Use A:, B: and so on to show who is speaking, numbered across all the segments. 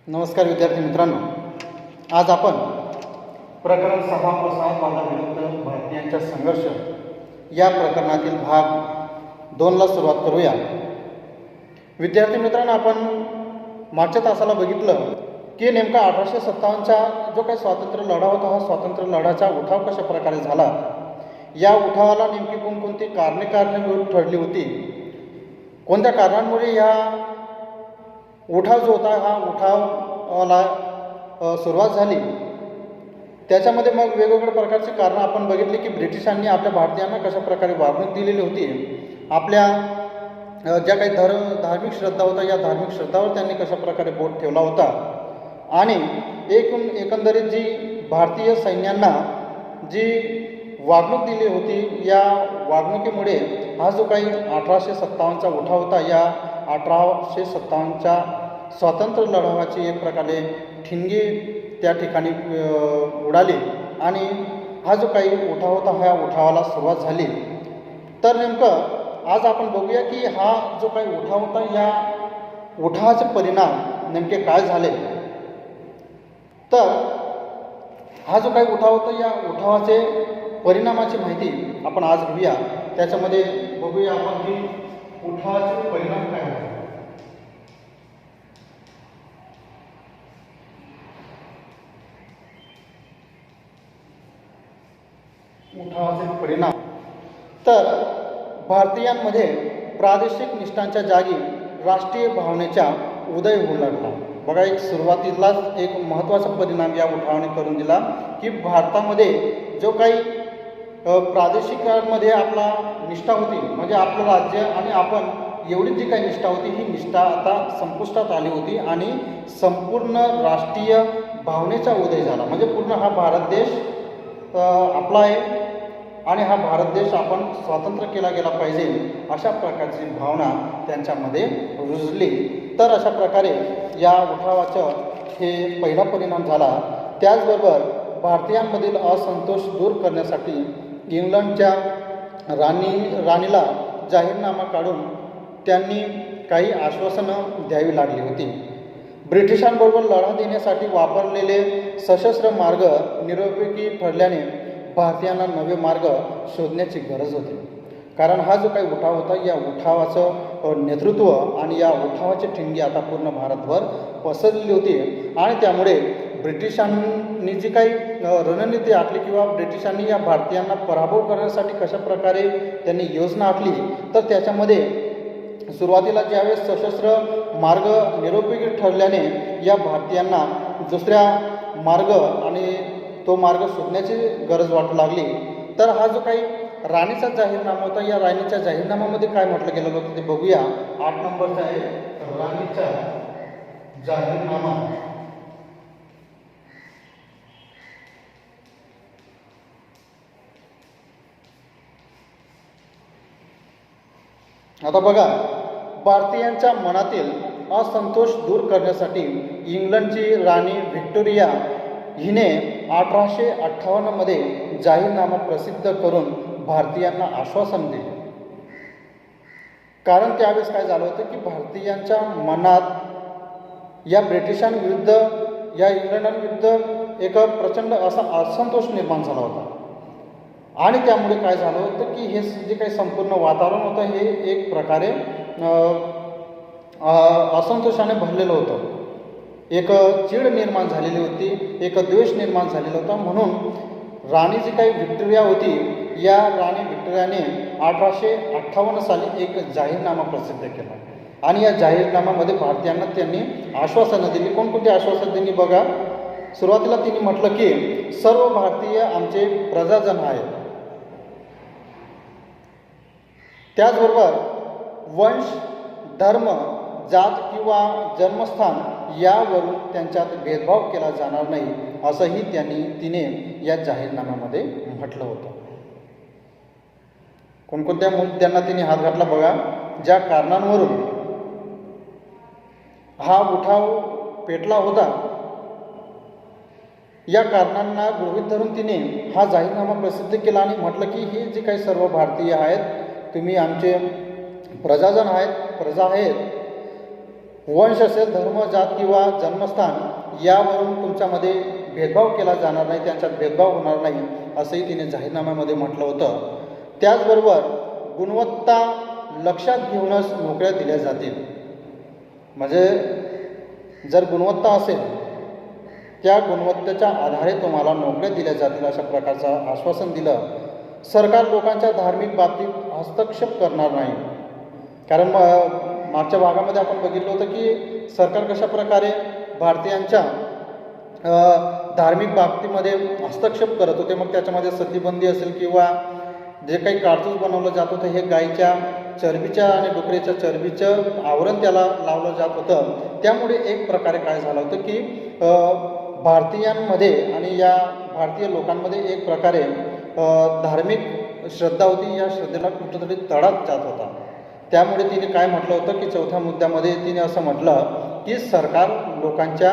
A: नमस्कार विद्यार्थी मित्रांनो, आज आपण प्रकरण 6 वादाविरुद्ध भारतीयांचा संघर्ष या प्रकरणातील भाग 2ला सुरुवात करूया. विद्यार्थी मित्रांनो, आपण मागच्या तासाला बघितलं की नेमका 1857चा जो काही स्वातंत्र्य लढा होता, हा स्वातंत्र्य लढ्याचा उठाव कशा प्रकारे झाला, या उठावाला नेमकी कोणकोणती कारणीभूत ठरली होती, कोणत्या कारणांमुळे या उठाव जो होता हा उठावाला सुरुवात झाली. त्याच्यामध्ये मग वेगवेगळ्या प्रकारची कारणं आपण बघितली की ब्रिटिशांनी आपल्या भारतीयांना कशा प्रकारे वागणूक दिलेली होती, आपल्या ज्या काही धार्मिक श्रद्धा होता या धार्मिक श्रद्धावर त्यांनी कशा प्रकारे बोट ठेवला होता, आणि एकंदरीत जी भारतीय सैन्यांना जी वागणूक दिली होती, या वागणुकीमुळे हा जो काही 1857चा उठाव होता, या 1857च्या स्वातंत्र्य लढावाची एक प्रकारे ठिणगी त्या ठिकाणी उडाली आणि हा जो काही उठाव होता ह्या उठावाला सुरुवात झाली. तर नेमकं आज आपण बघूया की हा जो काही उठाव होता, या उठावाचे परिणाम नेमके काय झाले. तर हा जो काही उठाव होता, या उठावाचे परिणामाची माहिती आपण आज घेऊया. त्याच्यामध्ये बघूया आपण की उठावाचे परिणाम काय होते. उठावाचे परिणाम. तर भारतीयांमध्ये प्रादेशिक निष्ठांच्या जागी राष्ट्रीय भावनेचा उदय होऊ लागला. बघा, एक सुरुवातीलाच एक महत्त्वाचा परिणाम या उठावाने करून दिला की भारतामध्ये जो काही प्रादेशिकांमध्ये आपला निष्ठा होती, म्हणजे आपलं राज्य आणि आपण एवढी जी काही निष्ठा होती, ही निष्ठा आता संपुष्टात आली होती आणि संपूर्ण राष्ट्रीय भावनेचा उदय झाला. म्हणजे पूर्ण हा भारत देश आपला आहे आणि हा भारत देश आपण स्वतंत्र केला गेला पाहिजे, अशा प्रकारची भावना त्यांच्यामध्ये रुजली. तर अशा प्रकारे या उठावाचं हे पहिला परिणाम झाला. त्याचबरोबर भारतीयांमधील असंतोष दूर करण्यासाठी इंग्लंडच्या राणीला जाहीरनामा काढून त्यांनी काही आश्वासनं द्यावी लागली होती. ब्रिटिशांबरोबर लढा देण्यासाठी वापरलेले सशस्त्र मार्ग निरुपयोगी ठरल्याने भारतीयांना नवे मार्ग शोधण्याची गरज होती. कारण हा जो काही उठाव होता, या उठावाचं नेतृत्व आणि या उठावाची ठिणगी आता पूर्ण भारतभर पसरलेली होती आणि त्यामुळे ब्रिटिशांनी जी काही रणनीती आखली किंवा ब्रिटिशांनी या भारतीयांना पराभव करण्यासाठी कशा प्रकारे त्यांनी योजना आखली, तर त्याच्यामध्ये सुरुवातीला ज्यावेळेस सशस्त्र मार्ग निरुपयोगी ठरल्याने या भारतीयांना दुसऱ्या मार्ग आणि तो मार्ग शोधण्याची गरज वाटू लागली. तर हा जो काही राणीचा जाहीरनामा होता, या राणीच्या जाहीरनाम्यामध्ये काय म्हटलं गेलं होतं ते बघूया. 8 नंबरचा आहे राणीचा जाहीरनामा. आता बघा, भारतीयांच्या मनातील असंतोष दूर करण्यासाठी इंग्लंडची राणी व्हिक्टोरिया हिने 1858 मध्ये जाहीरनामा प्रसिद्ध करून भारतीयांना आश्वासन दिले. कारण त्यावेळेस काय झालं होतं की भारतीयांच्या मनात या ब्रिटिशांविरुद्ध, या इंग्लंडांविरुद्ध एक प्रचंड असा असंतोष निर्माण झाला होता आणि त्यामुळे काय झालं होतं की हे जे काही संपूर्ण वातावरण होतं हे एक प्रकारे असंतोषाने भरलेलं होतं. एक चीड निर्माण झालेली होती, एक द्वेष निर्माण झालेला होता. म्हणून राणी जी काही व्हिक्टोरिया होती, या राणी व्हिक्टोरियाने 1858 साली एक जाहीरनामा प्रसिद्ध केला आणि या जाहीरनाम्यामध्ये भारतीयांना त्यांनी आश्वासनं दिली. कोणकोणती आश्वासनं दिली बघा. सुरुवातीला तिने म्हटलं की सर्व भारतीय आमचे प्रजाजन आहेत. त्याचबरोबर वंश, धर्म, जात किंवा जन्मस्थान यावरून त्यांच्यात भेदभाव केला जाणार नाही, असंही तिने या जाहीरनाम्यामध्ये म्हटलं होतं. कोणकोणत्या मुद्द्यांना तिने हात घातला बघा. ज्या कारणांवरून हा उठाव पेटला होता, या कारणांना गृहीत धरून तिने हा जाहीरनामा प्रसिद्ध केला आणि म्हटलं की हे जे काही सर्व भारतीय आहेत, तुम्ही आमचे प्रजाजन आहेत, प्रजा आहेत, वंश असेल, धर्म, जात किंवा जन्मस्थान यावरून तुमच्यामध्ये भेदभाव केला जाणार नाही, त्यांच्यात भेदभाव होणार नाही असंही तिने जाहीरनाम्यामध्ये म्हटलं होतं. त्याचबरोबर गुणवत्ता लक्षात घेऊनच नोकऱ्या दिल्या जातील. म्हणजे जर गुणवत्ता असेल त्या गुणवत्तेच्या आधारे तुम्हाला नोकऱ्या दिल्या जातील अशा प्रकारचं आश्वासन दिलं. सरकार लोकांच्या धार्मिक बाबतीत हस्तक्षेप करणार नाही. कारण मागच्या भागामध्ये आपण बघितलं होतं की सरकार कशा प्रकारे भारतीयांच्या धार्मिक बाबतीमध्ये हस्तक्षेप करत होते. मग त्याच्यामध्ये सतीबंदी असेल किंवा जे काही कारतूस बनवलं जात होतं हे गायीच्या चरबीच्या आणि डुकरीच्या चरबीचं आवरण त्याला लावलं जात होतं. त्यामुळे एक प्रकारे काय झालं होतं की भारतीयांमध्ये आणि या भारतीय लोकांमध्ये एक प्रकारे धार्मिक श्रद्धा होती, या श्रद्धेला कुठंतरी तडा जात होता. त्यामुळे तिने काय म्हटलं होतं की चौथ्या मुद्द्यामध्ये तिने असं म्हटलं की सरकार लोकांच्या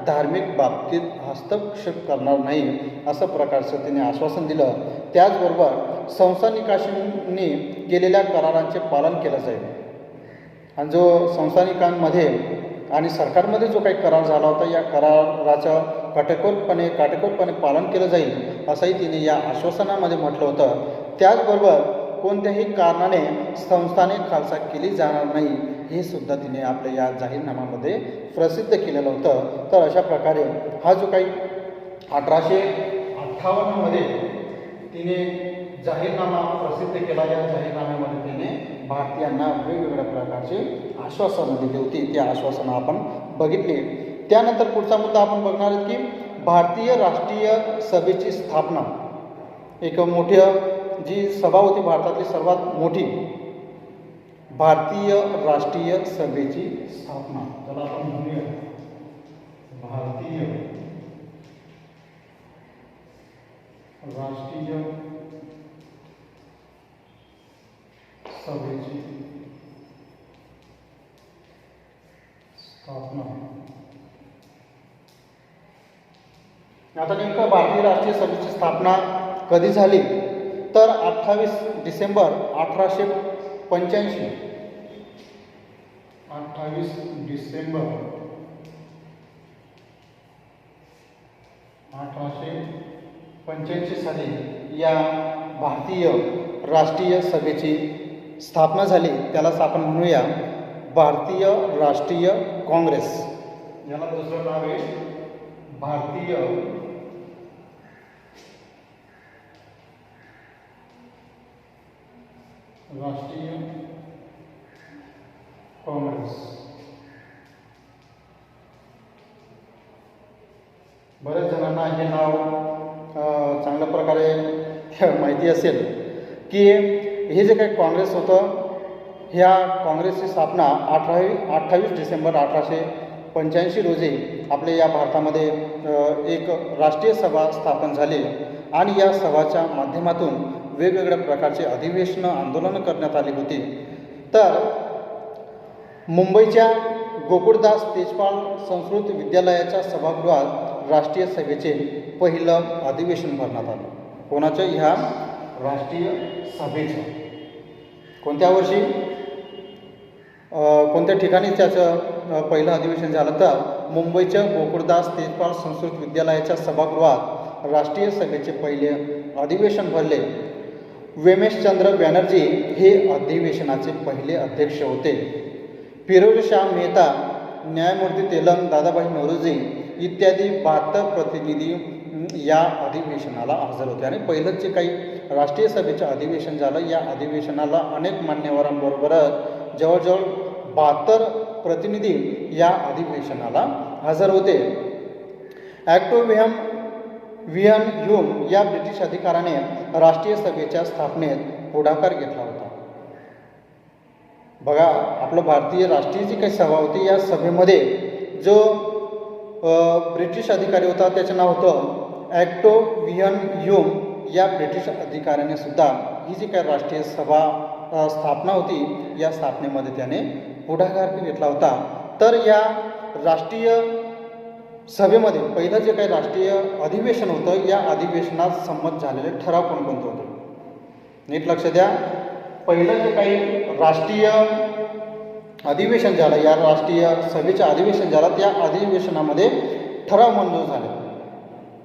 A: धार्मिक बाबतीत हस्तक्षेप करणार नाही असं प्रकारचं तिने आश्वासन दिलं. त्याचबरोबर संस्थानिकांनी केलेल्या करारांचे पालन केलं जाईल. आणि जो संस्थानिकांमध्ये आणि सरकारमध्ये जो काही करार झाला होता या कराराचं काटेकोरपणे पालन केलं जाईल असंही तिने या आश्वासनामध्ये म्हटलं होतं. त्याचबरोबर कोणत्याही कारणाने संस्थाने खालसा केली जाणार नाही हे सुद्धा तिने आपल्या या जाहीरनाम्यामध्ये प्रसिद्ध केलेलं होतं. तर अशा प्रकारे हा जो काही 1858मध्ये तिने जाहीरनामा प्रसिद्ध केला, या जाहीरनाम्यामध्ये तिने भारतीयांना वेगवेगळ्या प्रकारचे आश्वासनं दिली होती. ती आश्वासनं आपण बघितली. त्यानंतर पुढचा मुद्दा आपण बघणार आहोत की भारतीय राष्ट्रीय सभेची स्थापना. एक मोठी जी सभा होती भारतातली सर्वात मोठी भारतीय राष्ट्रीय सभेची स्थापना, त्याला आपण म्हणूया भारतीय राष्ट्रीय सभेची स्थापना. आता नेमकं भारतीय राष्ट्रीय सभेची स्थापना कधी झाली तर 28 डिसेंबर 1885. 28 डिसेंबर 1885 साली या भारतीय राष्ट्रीय सभेची स्थापना झाली. त्यालाच आपण म्हणूया भारतीय राष्ट्रीय काँग्रेस. याला दुसरं नाव आहे भारतीय राष्ट्रीय काँग्रेस. बऱ्याच जणांना हे नाव चांगल्या प्रकारे माहिती असेल की हे जे काही काँग्रेस होतं ह्या काँग्रेसची स्थापना 28 डिसेंबर 1885 रोजी आपल्या या भारतामध्ये एक राष्ट्रीय सभा स्थापन झाली आणि या सभाच्या माध्यमातून वेगवेगळ्या प्रकारचे अधिवेशनं आंदोलनं करण्यात आली होती. तर मुंबईच्या गोकुळदास तेजपाल संस्कृत विद्यालयाच्या सभागृहात राष्ट्रीय सभेचे पहिलं अधिवेशन भरण्यात आलं. कोणाचं? ह्या राष्ट्रीय सभेचं. कोणत्या वर्षी कोणत्या ठिकाणी त्याचं पहिलं अधिवेशन झालं तर मुंबईच्या गोकुळदास तेजपाल संस्कृत विद्यालयाच्या सभागृहात राष्ट्रीय सभेचे पहिले अधिवेशन भरले. वेमेशचंद्र बॅनर्जी हे अधिवेशनाचे पहिले अध्यक्ष होते. फिरोजशाह मेहता, न्यायमूर्ती तेलंग, दादाभाई नौरोजी इत्यादी 72 प्रतिनिधी या अधिवेशनाला हजर होते. आणि पहिलंच जे काही राष्ट्रीय सभेचं अधिवेशन झालं या अधिवेशनाला अनेक मान्यवरांबरोबरच जवळजवळ 72 प्रतिनिधी या अधिवेशनाला हजर होते. ॲक्टोव्हियन ह्यूम या ब्रिटिश अधिकाऱ्याने राष्ट्रीय सभेच्या स्थापनेत पुढाकार घेतला होता. बघा, आपलं भारतीय राष्ट्रीय जी काही सभा होती या सभेमध्ये जो ब्रिटिश अधिकारी होता त्याचं नाव होतं ॲक्टोव्हियन ह्यूम. या ब्रिटिश अधिकाऱ्याने सुद्धा ही जी काही राष्ट्रीय सभा स्थापना होती या स्थापनेमध्ये त्याने पुढाकार घेतला होता. तर या राष्ट्रीय सभेमध्ये पहिलं जे काही राष्ट्रीय अधिवेशन होतं या अधिवेशनात संमत झालेले ठराव कोणकोणते होते? नीट लक्ष द्या. पहिलं जे काही राष्ट्रीय अधिवेशन झालं, या राष्ट्रीय सभेचं अधिवेशन झालं, त्या अधिवेशनामध्ये ठराव मंजूर झाले.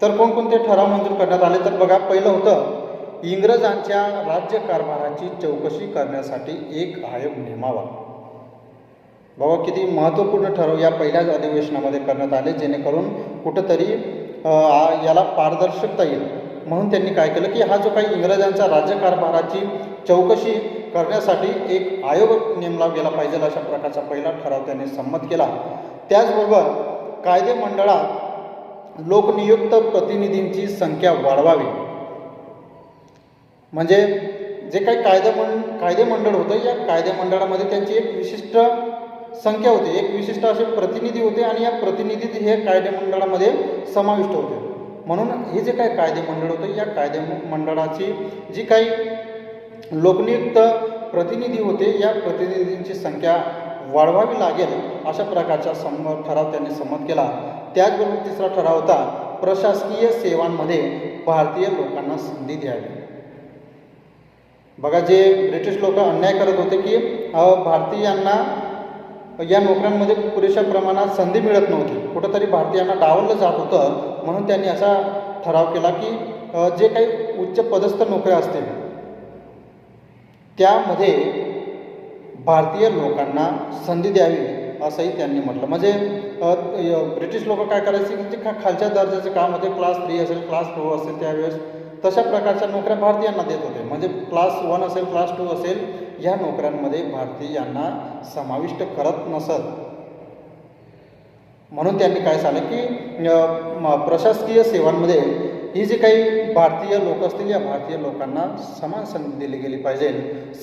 A: तर कोणकोणते ठराव मंजूर करण्यात आले तर बघा, पहिलं होतं इंग्रजांच्या राज्यकारभाराची चौकशी करण्यासाठी एक आयोग नेमावा. बघा किती महत्त्वपूर्ण ठराव या पहिल्याच अधिवेशनामध्ये करण्यात आले, जेणेकरून कुठंतरी याला पारदर्शकता येईल. म्हणून त्यांनी काय केलं की हा जो काही इंग्रजांचा राज्यकारभाराची चौकशी करण्यासाठी एक आयोग नेमला गेला पाहिजे, अशा प्रकारचा पहिला ठराव त्यांनी संमत केला. त्याचबरोबर कायदेमंडळात लोकनियुक्त प्रतिनिधींची संख्या वाढवावी. म्हणजे जे काही कायदेमंडळ होतं, या कायदेमंडळामध्ये त्यांची एक विशिष्ट संख्या होती, एक विशिष्ट असे प्रतिनिधी होते आणि या प्रतिनिधी हे कायदेमंडळामध्ये समाविष्ट होते. म्हणून हे जे काही कायदेमंडळ होतं, या कायदेमंडळाची जी काही लोकनियुक्त प्रतिनिधी होते, या प्रतिनिधींची संख्या वाढवावी लागेल, अशा प्रकारचा ठराव त्यांनी संमत केला. त्याचबरोबर तिसरा ठराव होता प्रशासकीय सेवांमध्ये भारतीय लोकांना संधी द्यावी. बघा, जे ब्रिटिश लोक अन्याय करत होते की भारतीयांना या नोकऱ्यांमध्ये पुरेशा प्रमाणात संधी मिळत नव्हती, कुठंतरी भारतीयांना डावललं जात होतं. म्हणून त्यांनी असा ठराव केला की जे काही उच्च पदस्थ नोकऱ्या असतील त्यामध्ये भारतीय लोकांना संधी द्यावी, असंही त्यांनी म्हटलं. म्हणजे ब्रिटिश लोक काय करायचे की जे खालच्या दर्जाचे काम होते, क्लास 3 असेल, क्लास 2 असेल, त्यावेळेस तशा प्रकारच्या नोकऱ्या भारतीयांना देत होते. म्हणजे क्लास 1 असेल, क्लास 2 असेल, या नोकऱ्यांमध्ये भारतीयांना समाविष्ट करत नसत. म्हणून त्यांनी काय झालं की प्रशासकीय सेवांमध्ये ही जी काही भारतीय लोक असतील, या भारतीय लोकांना समान संधी दिली गेली पाहिजे.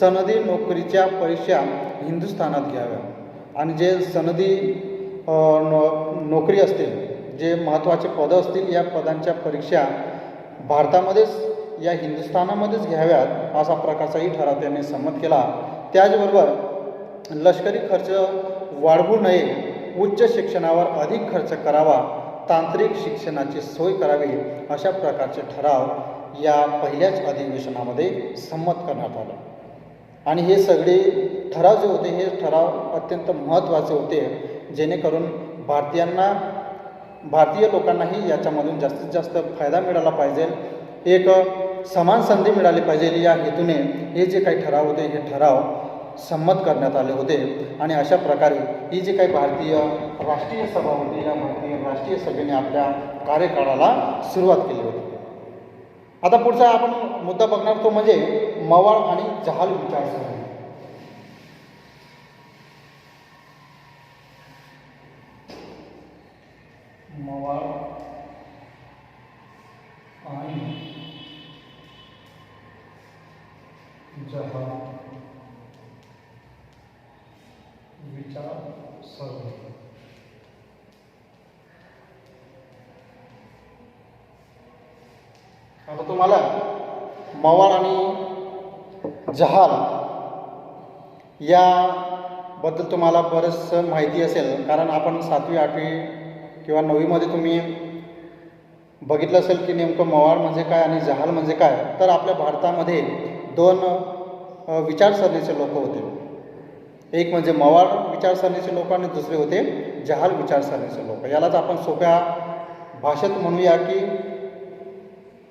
A: सनदी नोकरीच्या परीक्षा हिंदुस्थानात घ्याव्या आणि जे सनदी नोकरी असतील, जे महत्त्वाचे पदं असतील, या पदांच्या परीक्षा भारतामध्येच, या हिंदुस्थानामध्येच घ्याव्यात, असा प्रकारचाही ठराव त्यांनी संमत केला. त्याचबरोबर लष्करी खर्च वाढवू नये, उच्च शिक्षणावर अधिक खर्च करावा, तांत्रिक शिक्षणाची सोय करावी, अशा प्रकारचे ठराव या पहिल्याच अधिवेशनामध्ये संमत करण्यात आले. आणि हे सगळे ठराव जे होते, हे ठराव अत्यंत महत्त्वाचे होते, जेणेकरून भारतीय लोकांनाही याच्यामधून जास्तीत जास्त फायदा मिळाला पाहिजे, एक समान संधी मिळाली पाहिजे, या हेतूने हे जे काही ठराव होते, हे ठराव संमत करण्यात आले होते. आणि अशा प्रकारे ही जी काही भारतीय राष्ट्रीय सभा होती, या भारतीय राष्ट्रीय सभेने आपल्या कार्यकाळाला सुरुवात केली होती. आता पुढचा आपण मुद्दा बघणार तो म्हणजे मवाळ आणि जहाल विचारसरणी. मवाळ आणि जहाल विचारसरणी. आता तुम्हाला मवाळ आणि जहाल याबद्दल तुम्हाला बरंचसं माहिती असेल, कारण आपण 7वी 8वी किंवा 9वीमध्ये तुम्ही बघितलं असेल की नेमकं मवाळ म्हणजे काय आणि जहाल म्हणजे काय. तर आपल्या भारतामध्ये 2 विचारसरणीचे लोक होते, एक म्हणजे मवाळ विचारसरणीचे लोक आणि दुसरे होते जहाल विचारसरणीचे लोक. यालाच आपण सोप्या भाषेत म्हणूया की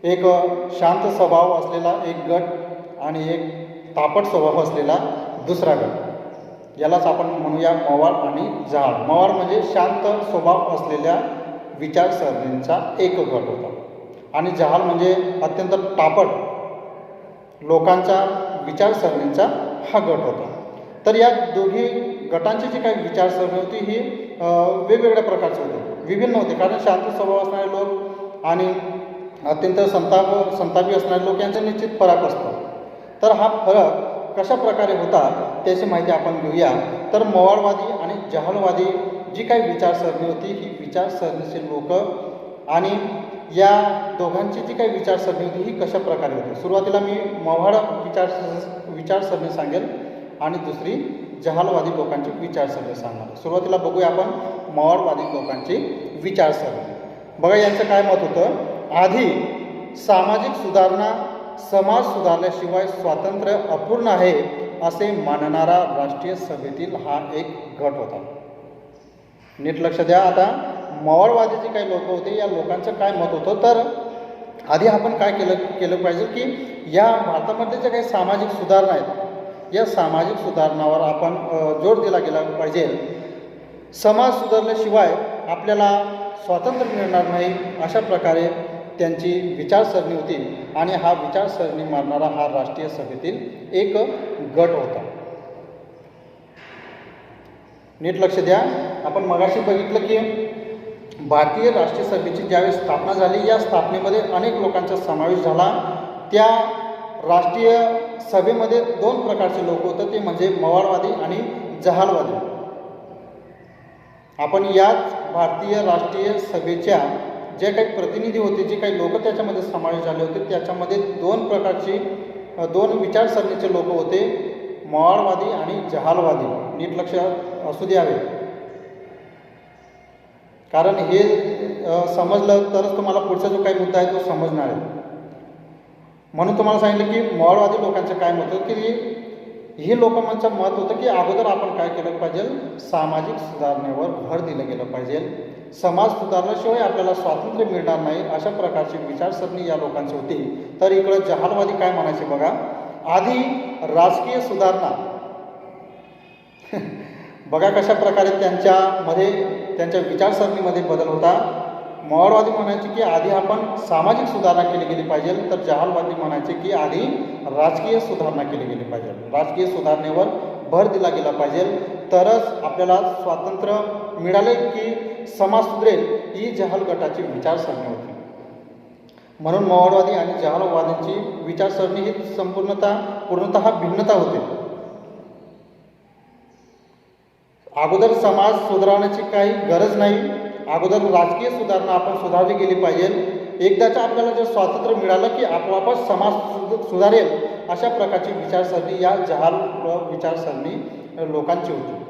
A: एक शांत स्वभाव असलेला एक गट आणि एक तापट स्वभाव असलेला दुसरा गट, यालाच आपण म्हणूया मवाळ आणि जहाल. मवाळ म्हणजे शांत स्वभाव असलेल्या विचारसरणींचा एक गट होता आणि जहाल म्हणजे अत्यंत तापट लोकांच्या विचारसरणींचा हा गट होता. तर या दोघी गटांची जी काही विचारसरणी होती ही वेगवेगळ्या प्रकारची होती, विभिन्न होते. कारण शांत स्वभाव असणारे लोक आणि अत्यंत संतापी असणारे लोक यांचा निश्चित फरक असतो. तर हा फरक कशा प्रकारे होता त्याची माहिती आपण घेऊया. तर मवाळवादी आणि जहालवादी जी काही विचारसरणी होती, ही विचारसरणीचे लोक आणि या दोघांची जी काही विचारसरणी होती ही कशा प्रकारे होती. सुरुवातीला मी मवाळ विचारसरणी सांगेल आणि दुसरी जहालवादी लोकांची विचारसरणी सांगणार. सुरुवातीला बघूया आपण मवाळवादी लोकांची विचारसरणी. बघा यांचं काय मत होतं. आधी सामाजिक सुधारणा, समाज सुधारल्याशिवाय स्वातंत्र्य अपूर्ण आहे असे मानणारा राष्ट्रीय सभेतील हा एक गट होता. नीट लक्ष द्या. आता मवाळवादी जे काही लोक होते या लोकांचं काय मत होतं, तर आधी आपण काय केलं पाहिजे की या भारतामध्ये जे काही सामाजिक सुधारणा आहेत या सामाजिक सुधारणावर आपण जोर दिला गेला पाहिजे. समाज सुधारल्याशिवाय आपल्याला स्वातंत्र्य मिळणार नाही, अशा प्रकारे त्यांची विचारसरणी होती आणि हा विचारसरणी मानणारा हा राष्ट्रीय सभेतील एक गट होता. नीट लक्ष द्या. आपण मगाशी बघितलं की भारतीय राष्ट्रीय सभेची ज्यावेळी स्थापना झाली या स्थापनेमध्ये अनेक लोकांचा समावेश झाला. त्या राष्ट्रीय सभेमध्ये दोन प्रकारचे लोक होते, ते म्हणजे मवाळवादी आणि जहालवादी. आपण याच भारतीय राष्ट्रीय सभेच्या जे काही प्रतिनिधी होते, जे काही लोक त्याच्यामध्ये समावेश झाले होते, त्याच्यामध्ये दोन प्रकारची दोन विचारसरणीचे लोक होते, मवाळवादी आणि जहालवादी. नीट लक्ष असू द्यावे, कारण हे समजलं तरच तुम्हाला पुढचा जो काही मुद्दा आहे तो समजणार आहे. म्हणून तुम्हाला सांगितलं की मवाळवादी लोकांचं काय मत होतं की ही लोकांचं मत होतं की अगोदर आपण काय केलं पाहिजे, सामाजिक सुधारणेवर भर दिलं गेलं पाहिजे. समाज सुधारल्याशिवाय आपल्याला स्वातंत्र्य मिळणार नाही, अशा प्रकारची विचारसरणी या लोकांची होती. तर इकडं जहालवादी काय म्हणायचे बघा, आधी राजकीय सुधारणा बघा कशा प्रकारे त्यांच्या विचारसरणीमध्ये बदल होता. मवाळवादी म्हणायचे की आधी आपण सामाजिक सुधारणा केली गेली पाहिजे, तर जहालवादी म्हणायचे की आधी राजकीय सुधारणा केली गेली पाहिजे. राजकीय सुधारणेवर भर दिला गेला पाहिजे, तरच आपल्याला स्वातंत्र्य मिळाले की समाज सुधरेल, ही जहाल गटाची विचारसरणी होती. म्हणून मवाळवादी आणि जहालवादींची विचारसरणी ही पूर्णतः भिन्नता होते. अगोदर समाज सुधारण्याची काही गरज नाही, अगोदर राजकीय सुधारणा आपण सुधारली गेली पाहिजे. एकदाचं आपल्याला जर स्वातंत्र्य मिळालं की आपोआपच समाज सुधारेल, अशा प्रकारची विचारसरणी या जहाल विचारसरणी लोकांची होती.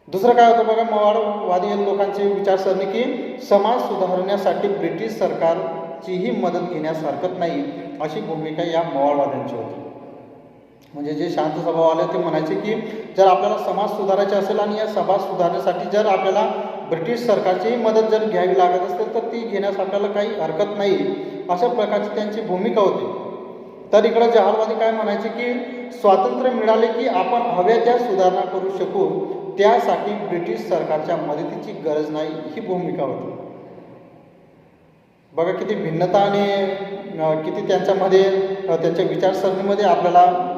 A: दुसरं काय होतं बघा, मवाळवादी लोकांची विचारसरणी की समाज सुधारण्यासाठी ब्रिटिश सरकारचीही मदत घेण्यास हरकत नाही, अशी भूमिका या मवाळवाद्यांची होती. म्हणजे जे शांत स्वभाव आले ते म्हणायचे की जर आपल्याला समाज सुधारायचे असेल आणि या समाज सुधारण्यासाठी जर आपल्याला ब्रिटिश सरकारचीही मदत जर घ्यावी लागत असेल तर ती घेण्यास आपल्याला काही हरकत नाही, अशा प्रकारची त्यांची भूमिका होती. तर इकडं जहालवादी काय म्हणायचे की स्वातंत्र्य मिळाले की आपण हव्या त्या सुधारणा करू शकू, त्यासाठी ब्रिटिश सरकारच्या मदतीची गरज नाही, ही भूमिका होती. बघा किती भिन्नता आणि किती त्यांच्यामध्ये त्यांच्या विचारसरणीमध्ये आपल्याला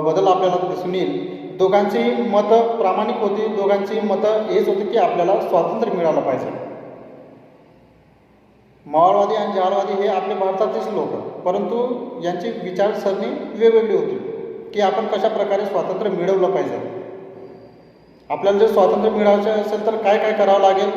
A: बदल आपल्याला दिसून येईल. दोघांची मतं प्रामाणिक होती, दोघांची मतं हेच होती की आपल्याला स्वातंत्र्य मिळालं पाहिजे. मवाळवादी आणि जहालवादी हे आपल्या भारताचेच लोक, परंतु यांची विचारसरणी वेगवेगळी होती की आपण कशा प्रकारे स्वातंत्र्य मिळवलं पाहिजे. आपल्याला जर स्वातंत्र्य मिळवायचे असेल तर काय काय करावं लागेल,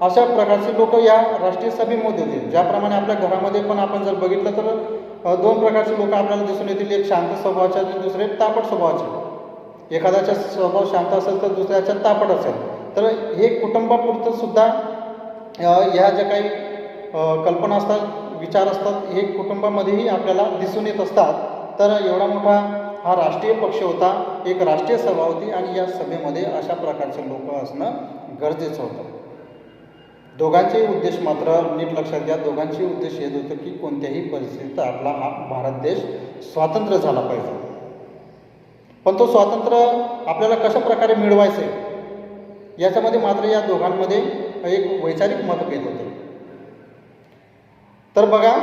A: अशा प्रकारचे लोक या राष्ट्रीय सभेमध्ये होते. ज्याप्रमाणे आपल्या घरामध्ये पण आपण जर बघितलं तर दोन प्रकारचे लोक आपल्याला दिसून येतील, एक शांत स्वभावाचे आणि दुसरे तापट स्वभावाचे. एखाद्याचा स्वभाव शांत असेल तर दुसऱ्याच्या तापट असेल. तर हे कुटुंबापुरतं सुद्धा ह्या ज्या काही कल्पना असतात, विचार असतात, हे कुटुंबामध्येही आपल्याला दिसून येत असतात. तर एवढा मोठा हा राष्ट्रीय पक्ष होता, एक राष्ट्रीय सभा होती आणि या सभेमध्ये अशा प्रकारचे लोक असणं गरजेचं होतं. दोघांचे उद्देश मात्र नीट लक्षात घ्या, दोघांचे उद्देश हेच होतं की कोणत्याही परिस्थितीत आपला हा भारत देश स्वतंत्र झाला पाहिजे. पण तो स्वातंत्र्य आपल्याला कशा प्रकारे मिळवायचं आहे, याच्यामध्ये मात्र या दोघांमध्ये एक वैचारिक मतभेद होते. तर बघा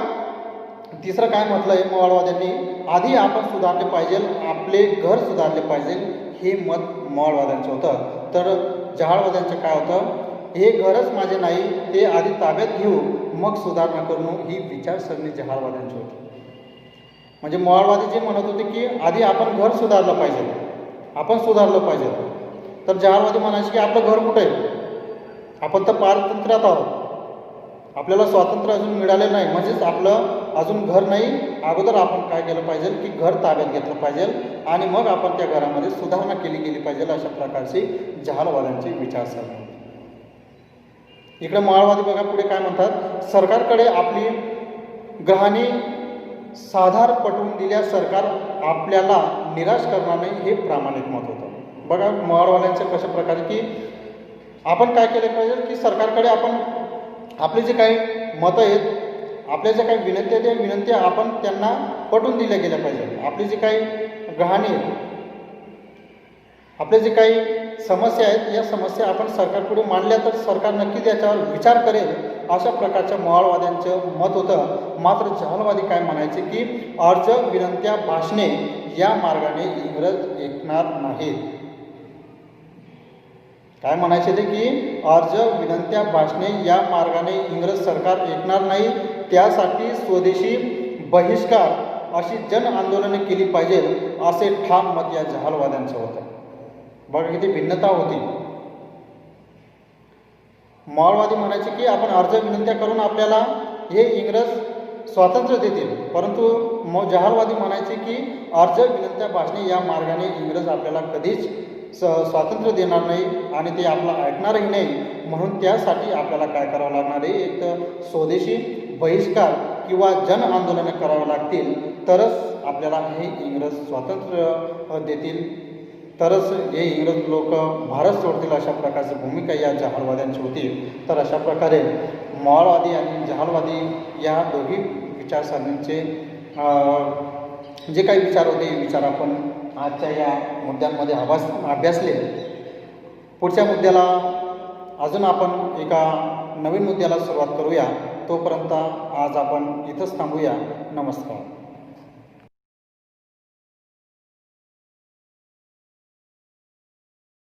A: तिसरं काय म्हटलं आहे मवाळवाद्यांनी, आधी आपण सुधारले पाहिजे, आपले घर सुधारले पाहिजे, हे मत मवाळवाद्यांचं होतं. तर जहालवाद्यांचं काय होतं, हे घरच माझे नाही, ते आधी ताब्यात घेऊ मग सुधारणा करू, ही विचारसरणी जहालवाद्यांची होती. म्हणजे मवाळवादी जे म्हणत होते की आधी आपण घर सुधारलं पाहिजे, आपण सुधारलं पाहिजे. तर जहालवादी म्हणायचे की आपलं घर कुठं आहे, आपण तर पारतंत्र्यात आहोत, आपल्याला स्वातंत्र्य अजून मिळालेलं नाही, म्हणजेच आपलं अजून घर नाही. अगोदर आपण काय केलं पाहिजे की घर ताब्यात घेतलं पाहिजे आणि मग आपण त्या घरामध्ये सुधारणा केली गेली पाहिजे, अशा प्रकारची जहालवाद्यांची विचारसरणी. इकडे मवाळवादी बघा पुढे काय म्हणतात, सरकारकडे आपली गहाणी साधार पटवून दिल्यास सरकार आपल्याला निराश करणार नाही, हे प्रामाणिक मत होतं. बघा महाडवाल्यांचं कशा प्रकारे की आपण काय केलं पाहिजे की सरकारकडे आपण आपले जे काही मतं आहेत, आपल्या ज्या काही विनंती आहेत, त्या विनंत्या आपण त्यांना पटवून दिल्या गेल्या पाहिजे. आपली जी काही गहाणी आहे, आपले जे काही समस्या आहेत, या समस्या आपण सरकारपुढे मांडल्या तर सरकार नक्की त्याच्यावर विचार करेल, अशा प्रकारच्या मवाळवाद्यांचं मत होतं. मात्र जहालवादी काय म्हणायचे की अर्ज विनंत्या भाषणे या मार्गाने इंग्रज ऐकणार नाहीत. काय म्हणायचे ते की अर्ज विनंत्या भाषणे या मार्गाने इंग्रज सरकार ऐकणार नाही, त्यासाठी स्वदेशी बहिष्कार अशी जन आंदोलने केली पाहिजे, असे ठाम मत या जहालवाद्यांचं होतं. बघा किती भिन्नता होती. मावळवादी म्हणायचे की आपण अर्ज विनंत्या करून आपल्याला हे इंग्रज स्वातंत्र्य देतील, परंतु जहालवादी म्हणायचे की अर्ज विनंत्या भाषणे या मार्गाने इंग्रज आपल्याला कधीच स्वातंत्र्य देणार नाही आणि ते आपलं ऐकणारही नाही. म्हणून त्यासाठी आपल्याला काय करावं लागणार आहे, एक तर स्वदेशी बहिष्कार किंवा जन आंदोलने करावी लागतील, तरच आपल्याला हे इंग्रज स्वातंत्र्य देतील, तरच हे इंग्रज लोक भारत सोडतील, अशा प्रकारची भूमिका या जहालवाद्यांची होती. तर अशा प्रकारे मावळवादी आणि जहालवादी या दोघी विचारसरणींचे जे काही विचार होते, विचार आपण आजच्या या मुद्द्यांमध्ये अभ्यासले. पुढच्या मुद्द्याला अजून आपण एका नवीन मुद्द्याला सुरुवात करूया. तोपर्यंत आज आपण इथंच थांबूया. नमस्कार.